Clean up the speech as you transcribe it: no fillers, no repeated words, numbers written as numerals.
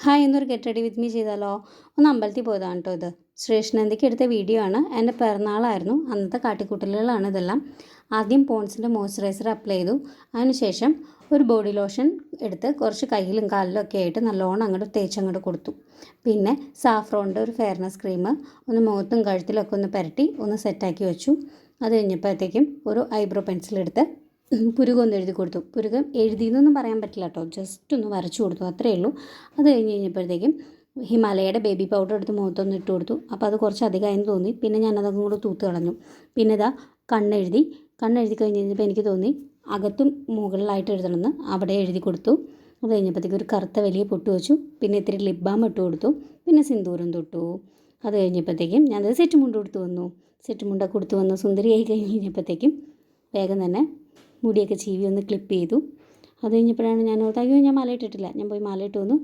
Hi എന്നൊരു get ready with me ചെയ്താലോ? ഒന്ന് അമ്പലത്തിൽ പോയതാണ് കേട്ടോ ഇത്. ശ്രീകൃഷ്ണന്തിക്ക് എടുത്ത വീഡിയോ ആണ്. എൻ്റെ പിറന്നാളായിരുന്നു. അന്നത്തെ കാട്ടിക്കൂട്ടലുകളാണ് ഇതെല്ലാം. ആദ്യം പോൺസിൻ്റെ മോയ്സ്ചറൈസർ അപ്ലൈ ചെയ്തു. അതിനുശേഷം ഒരു ബോഡി ലോഷൻ എടുത്ത് കുറച്ച് കയ്യിലും കാലിലും ഒക്കെ ആയിട്ട് നല്ലോണം അങ്ങോട്ട് തേച്ചങ്ങോട്ട് കൊടുത്തു. പിന്നെ സാഫ്രോണിൻ്റെ ഒരു ഫെയർനെസ് ക്രീം ഒന്ന് മുഖത്തും കഴുത്തിലൊക്കെ ഒന്ന് പുരട്ടി ഒന്ന് സെറ്റാക്കി വെച്ചു. അത് കഴിഞ്ഞപ്പോഴത്തേക്കും ഒരു ഐബ്രോ പെൻസിലെടുത്ത് പുരുകൊന്ന് എഴുതി കൊടുത്തു. പുരുകം എഴുതിയെന്നൊന്നും പറയാൻ പറ്റില്ല കേട്ടോ, ജസ്റ്റ് ഒന്ന് വരച്ചു കൊടുത്തു, അത്രയേ ഉള്ളൂ. അത് കഴിഞ്ഞപ്പോഴത്തേക്കും ഹിമാലയയുടെ ബേബി പൗഡർ എടുത്ത് മുഖത്തൊന്ന് ഇട്ട് കൊടുത്തു. അപ്പോൾ അത് കുറച്ച് അധികമായെന്ന് തോന്നി. പിന്നെ ഞാനതൊക്കെ കൂടെ തൂത്ത് കളഞ്ഞു. പിന്നെ ഇതാ കണ്ണെഴുതി കഴിഞ്ഞപ്പോൾ എനിക്ക് തോന്നി അകത്തും മുകളിലായിട്ട് എഴുതണമെന്ന്. അവിടെ എഴുതി കൊടുത്തു. അത് കഴിഞ്ഞപ്പോഴത്തേക്കും ഒരു കറുത്ത വലിയ പൊട്ട് വെച്ചു. പിന്നെ ഇത്തിരി ലിപ് ബാം ഇട്ട് കൊടുത്തു. പിന്നെ സിന്ദൂരം തൊട്ടു. അത് കഴിഞ്ഞപ്പോഴത്തേക്കും ഞാനത് സെറ്റ് മുണ്ട് കൊടുത്തു വന്നു. സെറ്റ് മുണ്ടൊക്കെ കൊടുത്തു വന്നു. സുന്ദരിയായി കഴിഞ്ഞപ്പോഴത്തേക്കും വേഗം തന്നെ മുടിയൊക്കെ ചീവി ഒന്ന് ക്ലിപ്പ് ചെയ്തു. അത് കഴിഞ്ഞപ്പോഴാണ് ഞാൻ ഓർത്ത്, അയ്യോ ഞാൻ മാല ഇട്ടിട്ടില്ല. ഞാൻ പോയി മാല ഇട്ട് വന്നു.